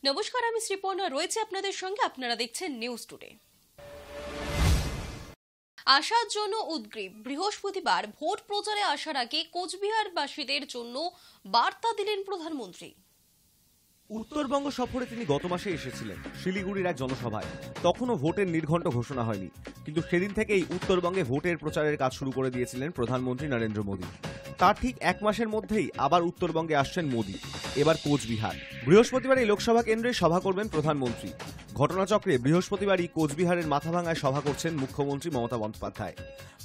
নমস্কার, আমি শ্রীপর্ণা রয়েছে আপনাদের সঙ্গে। আপনারা দেখছেন নিউজ টুডে। আসার জন্য উদ্গ্রীব। বৃহস্পতিবার ভোট প্রচারে আসার আগে কোচবিহারবাসীদের জন্য বার্তা দিলেন প্রধানমন্ত্রী। উত্তরবঙ্গ সফরে তিনি গত মাসে এসেছিলেন শিলিগুড়ির এক জনসভায়। তখনও ভোটের নির্ঘণ্ট ঘোষণা হয়নি, কিন্তু সেদিন থেকেই উত্তরবঙ্গে ভোটের প্রচারের কাজ শুরু করে দিয়েছিলেন প্রধানমন্ত্রী নরেন্দ্র মোদী। তার ঠিক এক মাসের মধ্যেই আবার উত্তরবঙ্গে আসছেন মোদী, এবার কোচবিহার। বৃহস্পতিবার এই লোকসভা কেন্দ্রে সভা করবেন প্রধানমন্ত্রী। ঘটনাচক্রে বৃহস্পতিবারই কোচবিহারের মাথাভাঙায় সভা করছেন মুখ্যমন্ত্রী মমতা বন্দ্যোপাধ্যায়।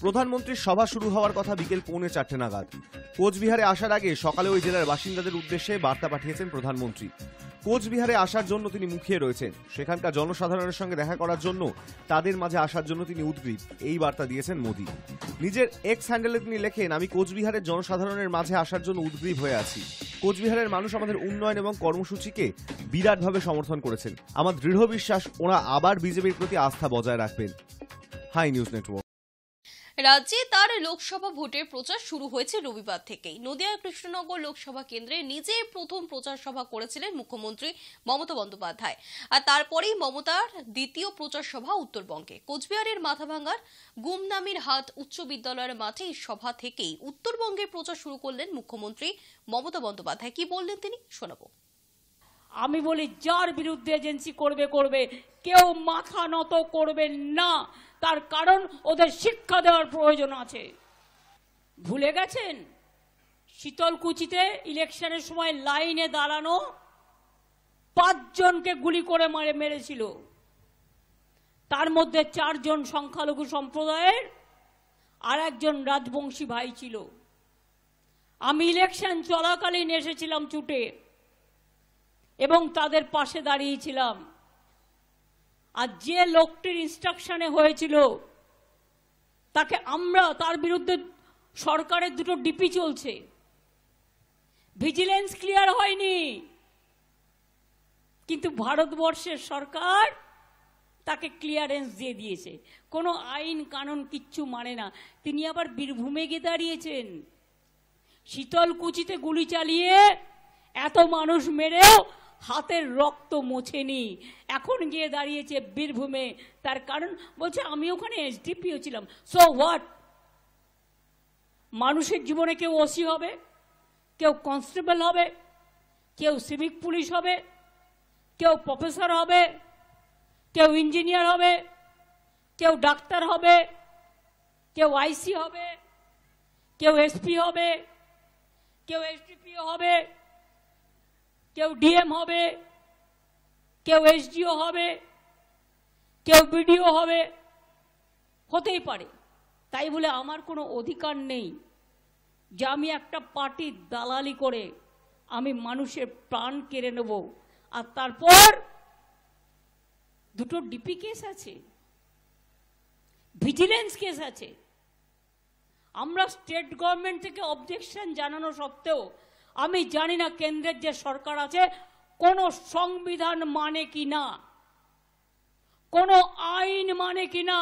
প্রধানমন্ত্রীর সভা শুরু হওয়ার কথা বিকেল 4:45 নাগাদ। কোচবিহারে আসার আগে সকালে ওই জেলার বাসিন্দাদের উদ্দেশ্যে বার্তা পাঠিয়েছেন প্রধানমন্ত্রী। কোচবিহারে আসার জন্য তিনি মুখিয়ে রয়েছেন, সেখানকার জনসাধারণের সঙ্গে দেখা করার জন্য, তাদের মাঝে আসার জন্য তিনি উদ্গ্রীব, এই বার্তা দিয়েছেন মোদী। নিজের এক্স হ্যান্ডেলে তিনি লেখেন, আমি কোচবিহারের জনসাধারণের মাঝে আসার জন্য উদ্গ্রীব হয়ে আছি। কোচবিহারের মানুষ আমাদের উন্নয়ন এবং কর্মসূচিকে বিরাটভাবে সমর্থন করেছেন। আমার দৃঢ় বিশ্বাস ওরা আবার বিজেপির প্রতি আস্থা বজায় রাখবেন। Hi News Network. রাজ্যে তার লোকসভা ভোটের প্রচার শুরু হয়েছে রবিবার থেকেই। নদিয়া কৃষ্ণনগর লোকসভা কেন্দ্রে নিজে প্রথম প্রচার সভা করেছিলেন মুখ্যমন্ত্রী মমতা বন্দ্যোপাধ্যায়, আর তারপরেই মমতার দ্বিতীয় প্রচার সভা উত্তরবঙ্গে। কোচবিহারের মাথাভাঙার গুমনামির হাট উচ্চ বিদ্যালয়ের মাঠে এই সভা থেকেই উত্তরবঙ্গের প্রচার শুরু করলেন মুখ্যমন্ত্রী মমতা বন্দ্যোপাধ্যায়। কি বললেন তিনি, শোনাবো। আমি বলি, যার বিরুদ্ধে এজেন্সি করবে, কেউ মাথা নত করবেন না। তার কারণ ওদের শিক্ষা দেওয়ার প্রয়োজন আছে। ভুলে গেছেন শীতলকুচিতে ইলেকশনের সময় লাইনে দাঁড়ানো 5 জনকে গুলি করে মেরেছিল। তার মধ্যে 4 জন সংখ্যালঘু সম্প্রদায়ের আর একজন রাজবংশী ভাই ছিল। আমি ইলেকশন চলাকালীন এসেছিলাম ছুটে এবং তাদের পাশে দাঁড়িয়েছিলাম। আর যে লোকটির ইনস্ট্রাকশনে হয়েছিল তাকে তার বিরুদ্ধে সরকারের 2টো ডিপি চলছে, ভিজিলেন্স ক্লিয়ার হয়নি, কিন্তু ভারতবর্ষের সরকার তাকে ক্লিয়ারেন্স দিয়ে দিয়েছে। কোনো আইন কানুন কিচ্ছু মানে না। তিনি আবার বীরভূমে গিয়ে দাঁড়িয়েছেন। শীতলকুচিতে গুলি চালিয়ে এত মানুষ মেরেও হাতের রক্ত মোছেনি, এখন গিয়ে দাঁড়িয়েছে বীরভূমে। তার কারণ বলছে আমি ওখানে এসডিপিও ছিলাম। So what? মানুষের জীবনে কেউ ওসি হবে, কেউ কনস্টেবল হবে, কেউ সিভিক পুলিশ হবে, কেউ প্রফেসর হবে, কেউ ইঞ্জিনিয়ার হবে, কেউ ডাক্তার হবে, কেউ আইসি হবে, কেউ এসপি হবে, কেউ এসডিপিও হবে, কেউ ডিএম হবে, কেউ এসডিও হবে, কেউ বিডিও হবে, হতেই পারে। তাই বলে আমার কোনো অধিকার নেই যে আমি একটা পার্টির দালালি করে আমি মানুষের প্রাণ কেড়ে নেব। আর তারপর 2টো ডিপি কেস আছে, ভিজিলেন্স কেস আছে। আমরা স্টেট গভর্নমেন্ট থেকে অবজেকশন জানানো সত্ত্বেও আমি জানি না কেন্দ্রের যে সরকার আছে কোন সংবিধান মানে কিনা, কোন আইন মানে কিনা।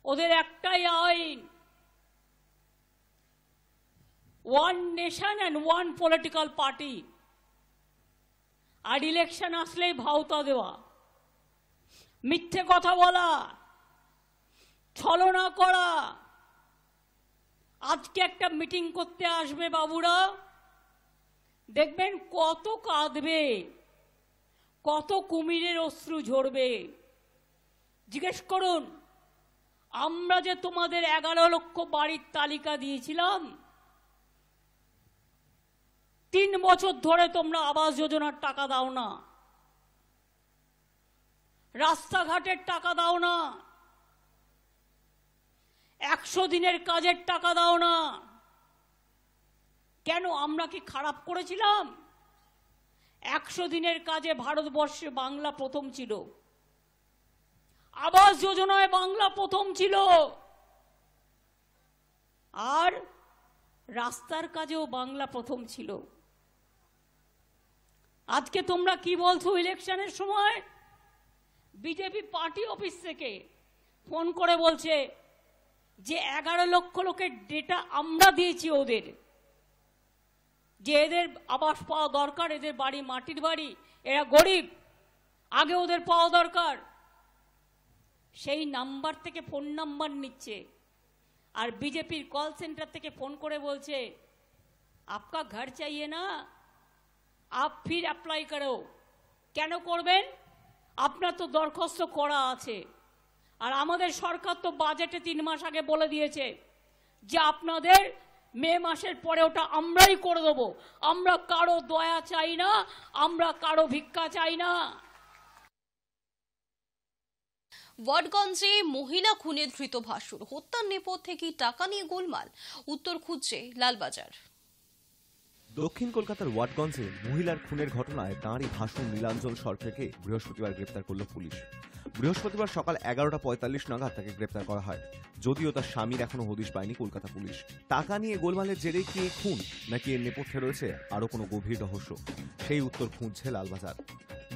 ওদের একটাই আইন, 1 নেশন অ্যান্ড 1 পলিটিক্যাল পার্টি। আর ইলেকশন আসলেই ভাওতা দেওয়া, মিথ্যে কথা বলা, ছলনা করা। আজকে একটা মিটিং করতে আসবে বাবুরা, দেখবেন কত কাঁদবে, কত কুমিরের অশ্রু ঝরবে। জিজ্ঞেস করুন, আমরা যে তোমাদের 11 লক্ষ বাড়ির তালিকা দিয়েছিলাম, 3 বছর ধরে তোমরা আবাস যোজনার টাকা দাও না, রাস্তাঘাটের টাকা দাও না, 100 দিনের কাজের টাকা দাও না। কেন? আমরা কি খারাপ করেছিলাম? 100 দিনের কাজে ভারতবর্ষে বাংলা প্রথম ছিল, আবাস যোজনায় বাংলা প্রথম ছিল, আর রাস্তার কাজেও বাংলা প্রথম ছিল। আজকে তোমরা কি বলছো? ইলেকশনের সময় বিজেপি পার্টি অফিস থেকে ফোন করে বলছে যে 11 লক্ষ লোকের ডেটা আমরা দিয়েছি ওদের, যে এদের আবাস পাওয়া দরকার, এদের বাড়ি মাটির বাড়ি, এরা গরিব, আগে ওদের পাওয়া দরকার। সেই নাম্বার থেকে ফোন নাম্বার নিচ্ছে আর বিজেপির কল সেন্টার থেকে ফোন করে বলছে आपका घर चाहिए ना, आप फिर अप्लाई करो। কেন করবেন? আপনার তো দরখাস্ত করা আছে। আর আমাদের সরকার তো বাজেটে 3 মাস আগে বলে দিয়েছে যে আপনাদের মে মাসের পরে ওটা আমরাই করে দেবো। আমরা কারো দয়া চাই না, আমরা কারো ভিক্ষা চাই না। ওয়াটগঞ্জে মহিলা খুনে ধৃত ভাসুর, হত্যার নেপথ্যে কি টাকা নিয়ে গোলমাল? উত্তর খুঁজছে লালবাজার। দক্ষিণ কলকাতার ওয়াটগঞ্জে মহিলার খুনের ঘটনায় তাঁরই ভাসুর নীলাঞ্জন সরকারকে বৃহস্পতিবার গ্রেপ্তার করল পুলিশ। বৃহস্পতিবার সকাল 11:45 নাগাদ তাকে গ্রেপ্তার করা হয়, যদিও তার স্বামীর এখনো হদিশ পায়নি কলকাতা পুলিশ। টাকা নিয়ে গোলমালের জেরে কি এই খুন, নাকি এর নেপথ্যে রয়েছে আরো কোনো গভীর রহস্য, সেই উত্তর খুঁজছে লালবাজার।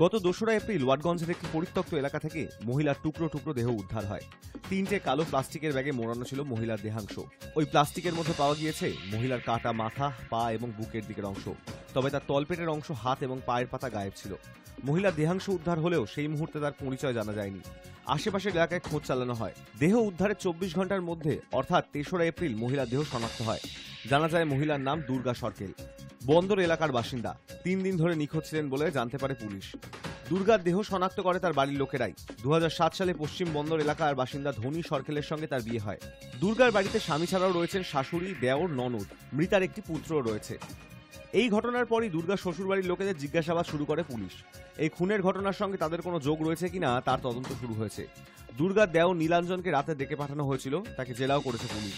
গত 2রা এপ্রিল ওয়াটগঞ্জের একটি পরিত্যক্ত এলাকা থেকে মহিলার টুকরো টুকরো দেহ উদ্ধার হয়। 3টে কালো প্লাস্টিকের ব্যাগে মোড়ানো ছিল মহিলার দেহাংশ। ওই প্লাস্টিকের মধ্যে পাওয়া গিয়েছে মহিলার কাটা মাথা, পা এবং বুকের দিকের অংশ, তবে তার তলপেটের অংশ, হাত এবং পায়ের পাতা গায়েব ছিল। মহিলার দেহাংশ উদ্ধার হলেও সেই মুহূর্তে তার পরিচয় জানা যায়নি। আশেপাশের এলাকায় খোঁজ চালানো হয়। দেহ উদ্ধারের 24 ঘন্টার মধ্যে অর্থাৎ 3রা এপ্রিল মহিলার দেহ শনাক্ত হয়। জানা যায় মহিলার নাম দুর্গা সরকেল, বন্দর এলাকার বাসিন্দা। 3 দিন ধরে নিখোঁজ ছিলেন বলে জানতে পারে পুলিশ। দুর্গার দেহ শনাক্ত করে তার বাড়ির লোকেরাই। 2007 সালে পশ্চিম বন্দর এলাকার বাসিন্দা ধনী সরকেলের সঙ্গে তার বিয়ে হয়। দুর্গার বাড়িতে স্বামী ছাড়াও রয়েছেন শাশুড়ি, দেওর, ননদ, মৃতার একটি পুত্রও রয়েছে। এই ঘটনার পরই দুর্গা শ্বশুরবাড়ির লোকেদের জিজ্ঞাসাবাদ শুরু করে পুলিশ। এই খুনের ঘটনার সঙ্গে তাদের কোনো যোগ রয়েছে কিনা তার তদন্ত শুরু হয়েছে। দুর্গার দেও নীলাঞ্জনকে রাতে ডেকে পাঠানো হয়েছিল, তাকে জেরাও করেছে পুলিশ।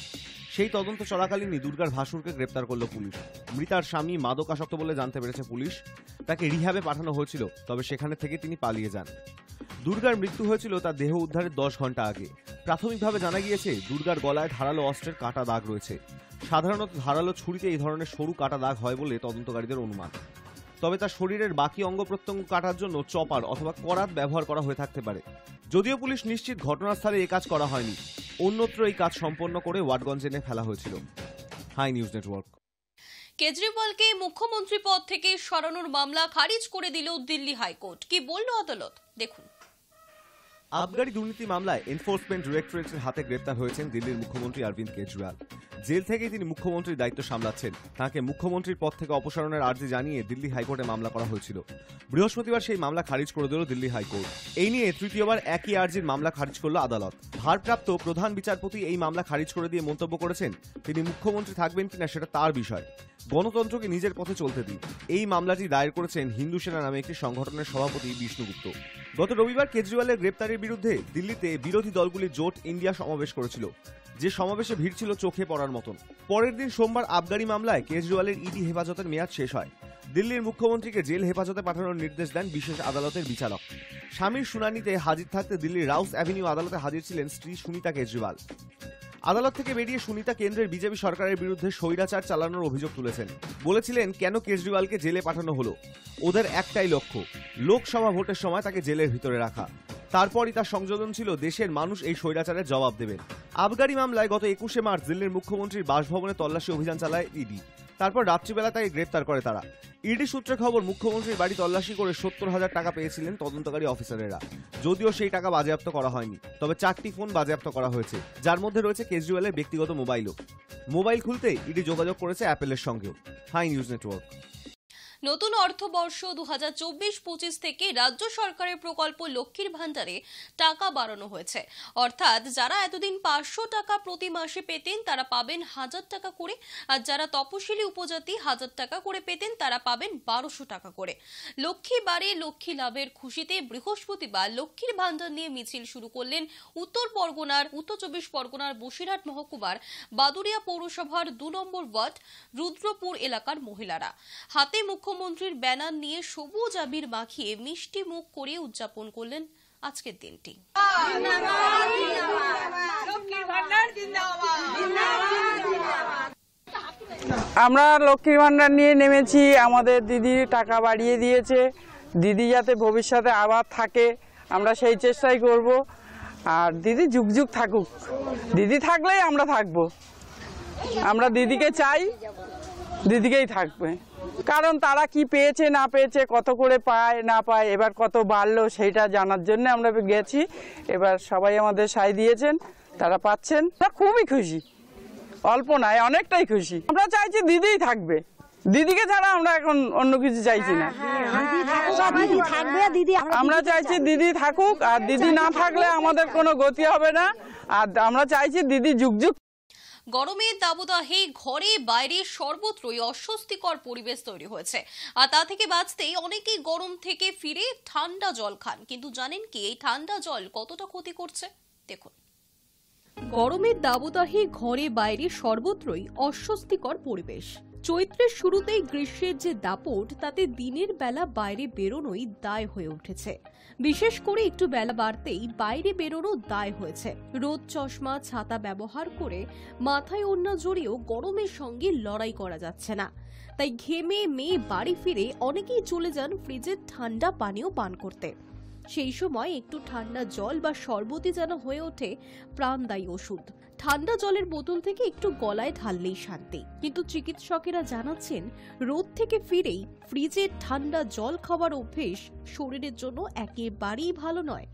সেই তদন্ত চলাকালীনই দুর্গার ভাসুরকে গ্রেপ্তার করল পুলিশ। মৃতার স্বামী মাদকাসক্ত বলে জানতে পেরেছে পুলিশ। তাকে রিহ্যাবে পাঠানো হয়েছিল, তবে সেখানে থেকে তিনি পালিয়ে যান। দুর্গার মৃত্যু হয়েছিল তার দেহ উদ্ধারের 10 ঘন্টা আগে। প্রাথমিকভাবে জানা গিয়েছে দুর্গার গলায় ধারালো অস্ত্রের কাটা দাগ রয়েছে। সাধারণত ধারালো ছুরিতে এই ধরনের সরু কাটা দাগ হয় বলে তদন্তকারীদের অনুমান। তবে তার শরীরের বাকি অঙ্গ প্রত্যঙ্গ কাটার জন্য চপার অথবা করাত ব্যবহার করা হয়ে থাকতে পারে। যদিও পুলিশ নিশ্চিত ঘটনাস্থলে এই কাজ করা হয়নি, অন্যত্র এই কাজ সম্পন্ন করে ওয়াটগঞ্জে এনে ফেলা হয়েছিল। High News network. কেজরিওয়ালকে মুখ্যমন্ত্রী পদ থেকে সরানোর মামলা খারিজ করে দিল দিল্লি হাইকোর্ট। কি বলল আদালত, দেখুন। আবগারি দুর্নীতি মামলায় এনফোর্সমেন্ট ডিরেক্টরেটের হাতে গ্রেপ্তার হয়েছেন দিল্লির মুখ্যমন্ত্রী অরবিন্দ কেজরিওয়াল। জেল থেকেই তিনি মুখ্যমন্ত্রীর দায়িত্ব সামলাচ্ছেন। তাকে মুখ্যমন্ত্রীর পদ থেকে অপসারণের আর্জি জানিয়ে দিল্লি হাইকোর্টে মামলা করা হয়েছিল। বৃহস্পতিবার সেই মামলা খারিজ করে দিল দিল্লি হাইকোর্ট। এই নিয়ে তৃতীয়বার একই আর্জির মামলা খারিজ করল আদালত। ভারপ্রাপ্ত প্রধান বিচারপতি এই মামলা খারিজ করে দিয়ে মন্তব্য করেছেন, তিনি মুখ্যমন্ত্রী থাকবেন কিনা সেটা তার বিষয়, গণতন্ত্রকে নিজের পথে চলতে দিন। এই মামলাটি দায়ের করেছেন হিন্দু সেনা নামে একটি সংগঠনের সভাপতি বিষ্ণুগুপ্ত। গত রবিবার কেজরিওয়ালের গ্রেপ্তারের বিরুদ্ধে দিল্লিতে বিরোধী দলগুলির জোট ইন্ডিয়া সমাবেশ করেছিল, যে সমাবেশে ভিড় ছিল চোখে পড়ার মতন। পরের দিন সোমবার আবগারি মামলায় কেজরিওয়ালের ইডি হেফাজতের মেয়াদ শেষ হয়। দিল্লির মুখ্যমন্ত্রীকে জেল হেফাজতে পাঠানোর নির্দেশ দেন বিশেষ আদালতের বিচারক। স্বামীর শুনানিতে হাজির থাকতে দিল্লির রাউস অ্যাভিনিউ আদালতে হাজির ছিলেন স্ত্রী সুনিতা কেজরিওয়াল। আদালত থেকে বেরিয়ে সুনিতা কেন্দ্রের বিজেপি সরকারের বিরুদ্ধে স্বৈরাচার চালানোর অভিযোগ তুলেছেন। বলেছিলেন, কেন কেজরিওয়ালকে জেলে পাঠানো হলো? ওদের একটাই লক্ষ্য, লোকসভা ভোটের সময় তাকে জেলের ভিতরে রাখা। তারপরই তার সংযোজন ছিল দেশের মানুষ এই স্বৈরাচারের জবাব দেবেন। আবগারি মামলায় গত 21শে মার্চ দিল্লির মুখ্যমন্ত্রীর বাসভবনে তল্লাশি অভিযান চালায় ইডি। তারপর রাত্রিবেলা তাকে গ্রেপ্তার করে তারা। ইডি সূত্রে খবর, মুখ্যমন্ত্রীর বাড়ি তল্লাশি করে 70,000 টাকা পেয়েছিলেন তদন্তকারী অফিসারেরা। যদিও সেই টাকা বাজেয়াপ্ত করা হয়নি, তবে 4টি ফোন বাজেয়াপ্ত করা হয়েছে, যার মধ্যে রয়েছে কেজরিওয়ালের ব্যক্তিগত মোবাইলও। মোবাইল খুলতে ইডি যোগাযোগ করেছে অ্যাপেলের সঙ্গেও। Hi News Network. নতুন অর্থবর্ষ 2024-25 থেকে রাজ্য সরকারের প্রকল্প লক্ষ্মীর ভান্ডারে টাকা বাড়ানো হয়েছে। অর্থাৎ যারা এতদিন 500 টাকা প্রতি মাসে পেতেন তারা পাবেন 1000 টাকা করে, আর যারা তপশিলি উপজাতি 1000 টাকা করে পেতেন তারা পাবেন 1200 টাকা করে। লক্ষ্মী বাড়ে লক্ষ্মী লাভের খুশিতে বৃহস্পতিবার লক্ষ্মীর ভান্ডার নিয়ে মিছিল শুরু করলেন উত্তর 24 পরগনার বসিরহাট মহকুমার বাদুড়িয়া পৌরসভার 2 নম্বর ওয়ার্ড রুদ্রপুর এলাকার মহিলারা। হাতে মুখ্যমন্ত্রীর ব্যানার নিয়ে সবুজ আবির মাখিয়ে মিষ্টি মুখ করে উদযাপন করলেন আজকের দিনটি। আমরা লক্ষ্মীর ভান্ডার নিয়ে নেমেছি। আমাদের দিদি টাকা বাড়িয়ে দিয়েছে, দিদি যাতে ভবিষ্যতে আবার থাকে আমরা সেই চেষ্টাই করব। আর দিদি যুগ যুগ থাকুক, দিদি থাকলেই আমরা থাকবো। আমরা দিদিকে চাই, দিদিকেই থাকবে। কারণ তারা কি পেয়েছে না পেয়েছে, কত করে পায় না পায়, এবার কত বাড়লো সেইটা জানার জন্য আমরা গেছি। এবার সবাই আমাদের সায় দিয়েছেন, তারা পাচ্ছেন, আমরা খুবই খুশি, অল্প নয় অনেকটাই খুশি। আমরা চাইছি দিদিই থাকবে, দিদিকে ছাড়া আমরা এখন অন্য কিছু চাইছি না। আমরা চাইছি দিদি থাকুক, আর দিদি না থাকলে আমাদের কোনো গতি হবে না। আর আমরা চাইছি দিদি যুগ যুগ। গরমের দাবদাহে ঘরে বাইরে সর্বত্রই অস্বস্তিকর পরিবেশ তৈরি হয়েছে, আর তা থেকে বাঁচতেই অনেকেই গরম থেকে ফিরে ঠান্ডা জল খান। কিন্তু জানেন কি এই ঠান্ডা জল কতটা ক্ষতি করছে? দেখুন। গরমের দাবদাহে ঘরে বাইরে সর্বত্রই অস্বস্তিকর পরিবেশ। চৈত্রের শুরুতেই গ্রীষ্মের যে দাপট, তাতে দিনের বেলা বাইরে বেরোনোই দায় হয়ে উঠেছে। বিশেষ করে একটু বেলা বাড়তেই বাইরে বেরোনো দায় হয়েছে। রোদ, চশমা, ছাতা ব্যবহার করে মাথায় ওড়না জড়িয়েও গরমের সঙ্গে লড়াই করা যাচ্ছে না। তাই ঘেমে মেয়ে বাড়ি ফিরে অনেকেই চলে যান ফ্রিজের ঠান্ডা পানীয় পান করতে। সেই সময় একটু ঠান্ডা জল বা শরবতই যেন হয়ে ওঠে প্রাণদায়ী ওষুধ। ঠান্ডা জলের বোতল থেকে একটু গলায় ঢাললেই শান্তি। কিন্তু চিকিৎসকেরা জানাচ্ছেন, রোদ থেকে ফিরেই ফ্রিজের ঠান্ডা জল খাওয়ার অভ্যেস শরীরের জন্য একেবারেই ভালো নয়।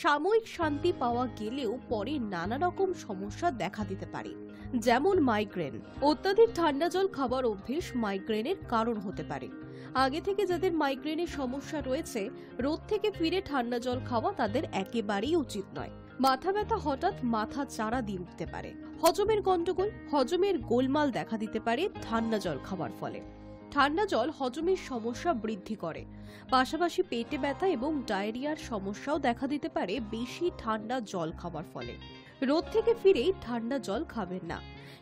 সাময়িক শান্তি পাওয়া গেলেও পরে নানা রকম সমস্যা দেখা দিতে পারে, যেমন মাইগ্রেন। অত্যাধিক ঠান্ডা জল খাবার অভ্যেস মাইগ্রেনের কারণ হতে পারে। আগে থেকে যাদের মাইগ্রেনের সমস্যা রয়েছে, রোদ থেকে ফিরে ঠান্ডা জল খাওয়া তাদের একেবারেই উচিত নয়। মাথা ব্যথা, হঠাৎ মাথা চারা দিয়ে উঠতে পারে। হজমের গন্ডগোল, হজমের গোলমাল দেখা দিতে পারে ঠান্ডা জল খাওয়ার ফলে। ঠান্ডা জল হজমের সমস্যা বৃদ্ধি করে, পাশাপাশি পেটে ব্যথা এবং ডায়রিয়ার সমস্যাও দেখা দিতে পারে বেশি ঠান্ডা জল খাওয়ার ফলে। রোদ থেকে ফিরেই ঠান্ডা জল খাবেন না,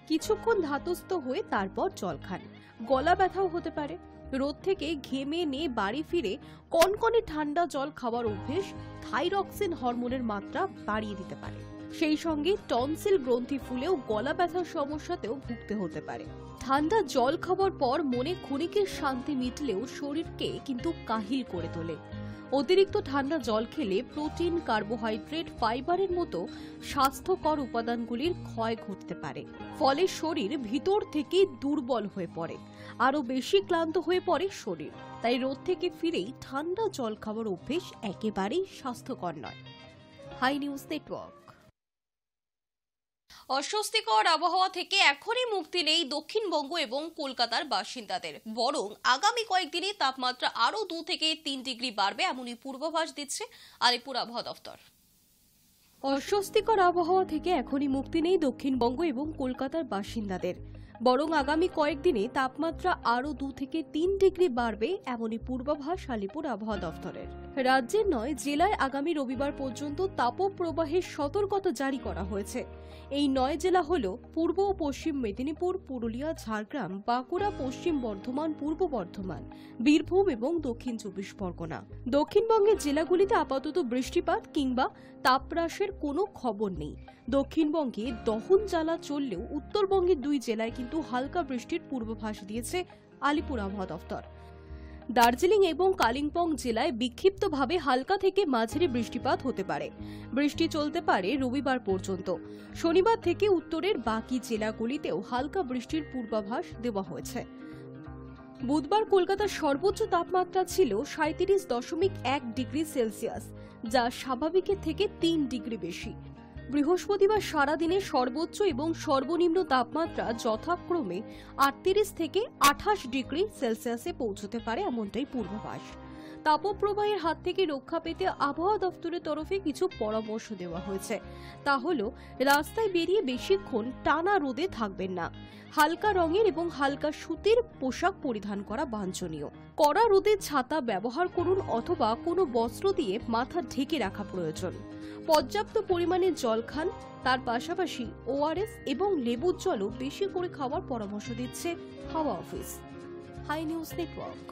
কিছুক্ষণ ধাতস্থ হয়ে তারপর জল খান। গলা ব্যথাও হতে পারে। রোদ থেকে ঘেমে নিয়ে বাড়ি ফিরে কনকনে ঠান্ডা জল খাওয়ার অভ্যেস থাইরক্সিন হরমোনের মাত্রা বাড়িয়ে দিতে পারে। সেই সঙ্গে টনসিল গ্রন্থি ফুলেও গলা ব্যথার সমস্যাতেও ভুগতে হতে পারে। ঠান্ডা জল খাওয়ার পর মনে ক্ষণিকের শান্তি মিটলেও শরীরকে কিন্তু কাহিল করে তোলে। অতিরিক্ত ঠান্ডা জল খেলে প্রোটিন, কার্বোহাইড্রেট, ফাইবারের মতো স্বাস্থ্যকর উপাদানগুলির ক্ষয় ঘটতে পারে। ফলে শরীর ভিতর থেকে দুর্বল হয়ে পড়ে, আরো বেশি ক্লান্ত হয়ে পড়ে শরীর। তাই রোদ থেকে ফিরেই ঠান্ডা জল খাওয়ার অভ্যেস একেবারেই স্বাস্থ্যকর নয়। Hi News Network. অস্বস্তিকর আবহাওয়া থেকে এখনই মুক্তি নেই দক্ষিণবঙ্গ এবং কলকাতার বাসিন্দাদের, বরং আগামী কয়েকদিনে তাপমাত্রা আরো 2 থেকে 3 ডিগ্রি বাড়বে এমনই পূর্বাভাস দিচ্ছে আলিপুর আবহাওয়া দফতর। অস্বস্তিকর আবহাওয়া থেকে এখনই মুক্তি নেই দক্ষিণবঙ্গ এবং কলকাতার বাসিন্দাদের, বরং আগামী কয়েকদিনে তাপমাত্রা আরো 2 থেকে 3 ডিগ্রি বাড়বে এমনই পূর্বাভাস আলিপুর আবহাওয়া দফতরের। রাজ্যের 9 জেলায় আগামী রবিবার পর্যন্ত তাপপ্রবাহের সতর্কতা জারি করা হয়েছে। এই 9 জেলা হল পূর্ব ও পশ্চিম মেদিনীপুর, পুরুলিয়া, ঝাড়গ্রাম, বাঁকুড়া, পশ্চিম বর্ধমান, পূর্ব বর্ধমান, বীরভূম এবং দক্ষিণ 24 পরগনা। দক্ষিণবঙ্গের জেলাগুলিতে আপাতত বৃষ্টিপাত কিংবা তাপহ্রাসের কোনো খবর নেই। দক্ষিণবঙ্গে দহন জ্বালা চললেও উত্তরবঙ্গের 2 জেলায় কিন্তু হালকা বৃষ্টির পূর্বাভাস দিয়েছে আলিপুর আবহাওয়া দফতর। দার্জিলিং এবং কালিম্পং জেলায় বিক্ষিপ্তভাবে হালকা থেকে মাঝারি বৃষ্টিপাত হতে পারে। বৃষ্টি চলতে পারে রবিবার পর্যন্ত। শনিবার থেকে উত্তরের বাকি জেলাগুলিতেও হালকা বৃষ্টির পূর্বাভাস দেওয়া হয়েছে। বুধবার কলকাতার সর্বোচ্চ তাপমাত্রা ছিল 37.1 ডিগ্রি সেলসিয়াস, যা স্বাভাবিকের থেকে 3 ডিগ্রি বেশি। বৃহস্পতিবার সারাদিনে সর্বোচ্চ এবং সর্বনিম্ন তাপমাত্রা যথাক্রমে 38 থেকে 28 ডিগ্রি সেলসিয়াসে পৌঁছতে পারে এমনটাই পূর্বাভাস। তাপপ্রবাহের হাত থেকে রক্ষা পেতে আবহাওয়া দফতরের তরফে কিছু পরামর্শ দেওয়া হয়েছে। তা হলো, রাস্তায় বেরিয়ে বেশিক্ষণ টানা রোদে থাকবেন না। হালকা রঙের এবং হালকা সুতির পোশাক পরিধান করা বাঞ্ছনীয়। কড়া রোদের ছাতা ব্যবহার করুন অথবা কোনো বস্ত্র দিয়ে মাথা ঢেকে রাখা প্রয়োজন। পর্যাপ্ত পরিমাণে জল খান। তার পাশাপাশি ওআরএস এবং লেবুর জলও বেশি করে খাওয়ার পরামর্শ দিচ্ছে হাওয়া office. Hi News Network.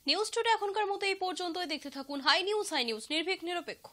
News today এখনকার মতো এই পর্যন্তই। দেখতে থাকুন হাই নিউজ নির্ভীক নিরপেক্ষ।